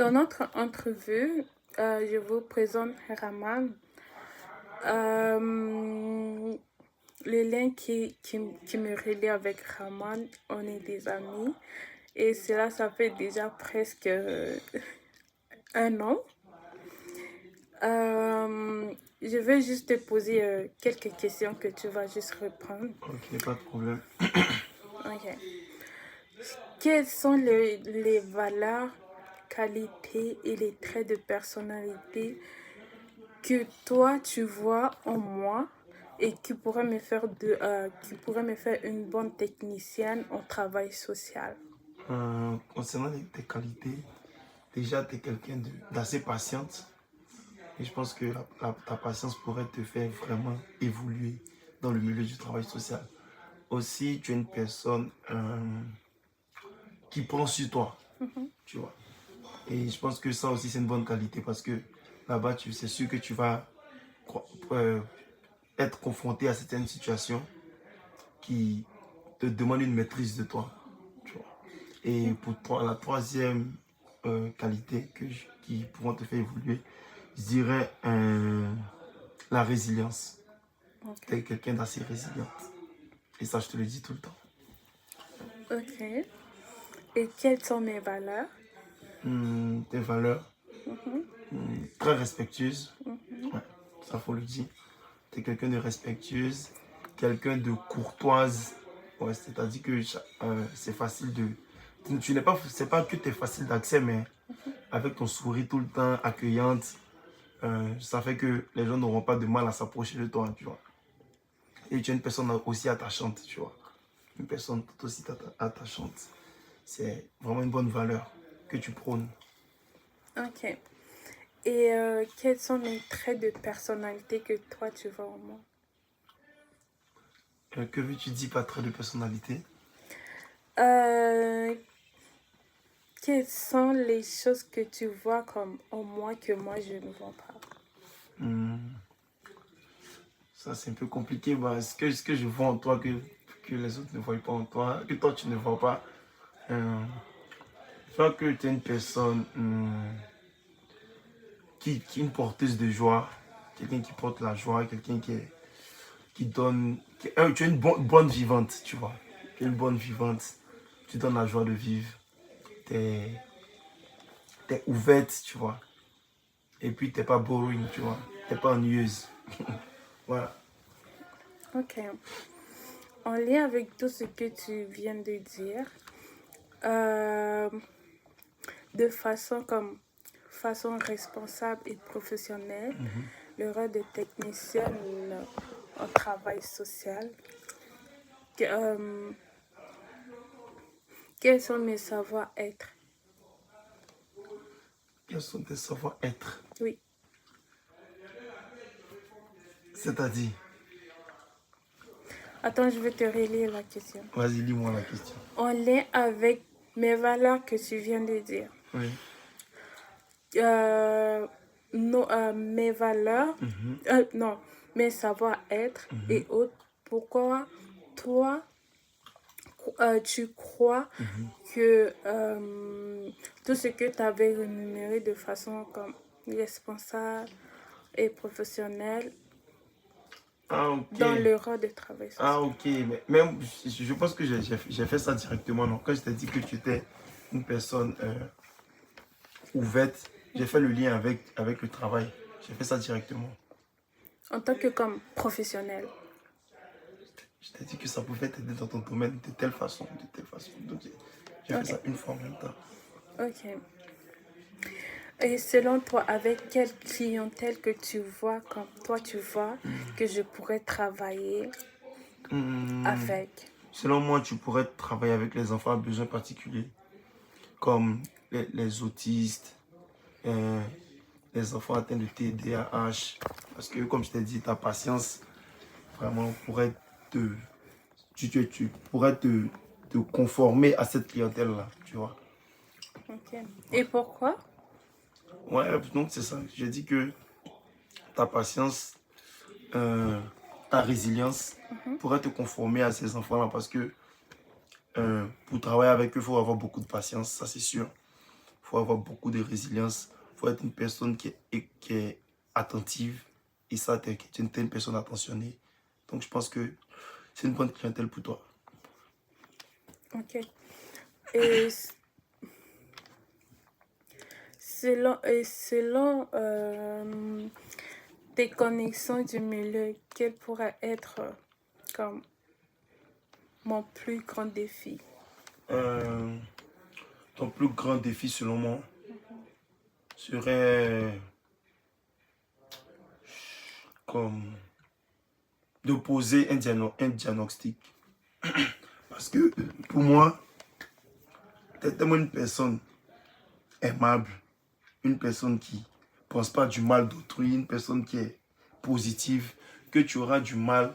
Dans notre entrevue, je vous présente Raman. Euh, le lien qui me relie avec Raman, on est des amis. Et cela, ça fait déjà presque un an. Je vais juste te poser quelques questions que tu vas juste reprendre. Ok, pas de problème. Ok. Quelles sont les valeurs, qualités et les traits de personnalité que toi tu vois en moi et qui pourrait me faire une bonne technicienne en travail social? Concernant tes qualités, déjà, tu es quelqu'un d'assez patiente. Et je pense que ta patience pourrait te faire vraiment évoluer dans le milieu du travail social. Aussi, tu es une personne qui prend sur toi, Mhm. tu vois. Et je pense que ça aussi, c'est une bonne qualité parce que là-bas, c'est sûr que tu vas euh, être confronté à certaines situations qui te demandent une maîtrise de toi, tu vois. Et pour toi, la troisième qualité qui pourront te faire évoluer, je dirais la résilience. Tu es Ok. quelqu'un d'assez résilient. Et ça, je te le dis tout le temps. Ok. Et quelles sont mes valeurs? Tes valeurs, Mhm. très respectueuses. Mhm. Ouais, ça, faut le dire. Tu es quelqu'un de respectueuse, quelqu'un de courtoise. Ouais, c'est-à-dire que c'est facile de... Tu n'es pas... C'est pas que tu es facile d'accès, mais avec ton sourire tout le temps, accueillante, ça fait que les gens n'auront pas de mal à s'approcher de toi, tu vois. Et tu es une personne aussi attachante, tu vois. Une personne tout aussi attachante. C'est vraiment une bonne valeur que tu prônes. Ok. Et quels sont les traits de personnalité que toi tu vois en moi? Que veux-tu dire par trait de personnalité? Euh, Quelles sont les choses que tu vois comme en moi que moi je ne vois pas? Hmm, Ça, c'est un peu compliqué. Bah, ce que je vois en toi que les autres ne voient pas en toi, que toi, tu ne vois pas. Je crois que tu es une personne qui est une porteuse de joie. Quelqu'un qui porte la joie, quelqu'un qui donne... tu es une bonne vivante, tu vois. Tu es une bonne vivante. Tu donnes la joie de vivre. Tu es ouverte, tu vois. Et puis, tu n'es pas boring, tu vois. Tu n'es pas ennuyeuse. Voilà. Ok. En lien avec tout ce que tu viens de dire, euh, de façon responsable et professionnelle, le rôle de technicienne en travail social, que, quels sont mes savoir-être? Quels sont tes savoir-être? Oui. C'est-à-dire, Attends, je vais te relire la question. vas-y, lis-moi la question. En lien avec mes valeurs que tu viens de dire, Oui. euh, mes valeurs, Mhm, non, mes savoir-être mhm, et autres, pourquoi toi, tu crois mhm. que tout ce que tu avais rémunéré de façon comme responsable et professionnelle Ah, ok. dans le rôle de travail Ah, social? ok. Mais même, je pense que j'ai fait ça directement. Non? Quand je t'ai dit que tu étais une personne ouverte, j'ai fait le lien avec le travail. J'ai fait ça directement. En tant que comme professionnel. Je t'ai dit que ça pouvait t'aider dans ton domaine de telle façon, de telle façon. Donc, j'ai fait Ok, ça une fois en même temps. ok. Et selon toi, avec quelle clientèle que tu vois, comme toi tu vois, que je pourrais travailler Hmm, avec? Selon moi, tu pourrais travailler avec les enfants à besoins particuliers, comme les autistes, euh, les enfants atteints de TDAH. Parce que, comme je t'ai dit, ta patience vraiment pourrait tu pourrais te conformer à cette clientèle-là, tu vois. Ok. Et pourquoi? Ouais, donc c'est ça. J'ai dit que ta patience, ta résilience Mhm. pourrait te conformer à ces enfants-là parce que pour travailler avec eux, il faut avoir beaucoup de patience, ça c'est sûr. Il faut avoir beaucoup de résilience, il faut être une personne qui est attentive. Et ça, tu es une personne attentionnée. Donc, je pense que c'est une bonne clientèle pour toi. Ok. Et selon tes connaissances du milieu, quel pourrait être comme mon plus grand défi? Ton plus grand défi, selon moi, serait comme de poser un diagnostic. Parce que pour moi, tu es tellement une personne aimable, une personne qui ne pense pas du mal d'autrui, une personne qui est positive, que tu auras du mal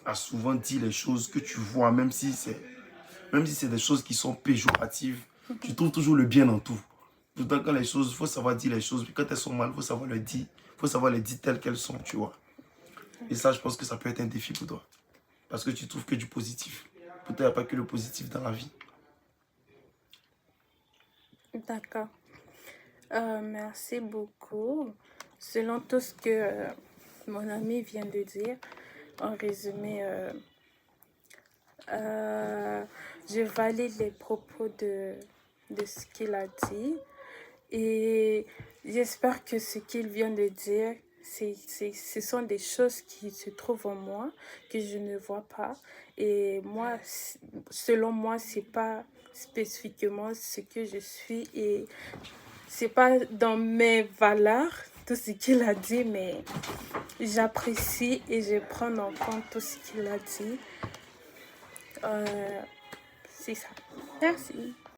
à souvent dire les choses que tu vois, même si c'est des choses qui sont péjoratives, tu trouves toujours le bien dans tout. Pourtant, quand les choses, il faut savoir dire les choses, puis quand elles sont mal, il faut savoir le dire, il faut savoir les dire telles qu'elles sont, tu vois. Et ça, je pense que ça peut être un défi pour toi. Parce que tu trouves que du positif. Pourtant, il n'y a pas que le positif dans la vie. D'accord. Merci beaucoup. Selon tout ce que mon ami vient de dire, en résumé, je valide les propos de ce qu'il a dit et j'espère que ce qu'il vient de dire, ce sont des choses qui se trouvent en moi, que je ne vois pas. Et moi, selon moi, c'est pas spécifiquement ce que je suis et c'est pas dans mes valeurs tout ce qu'il a dit, mais j'apprécie et je prends en compte tout ce qu'il a dit. C'est ça. Merci.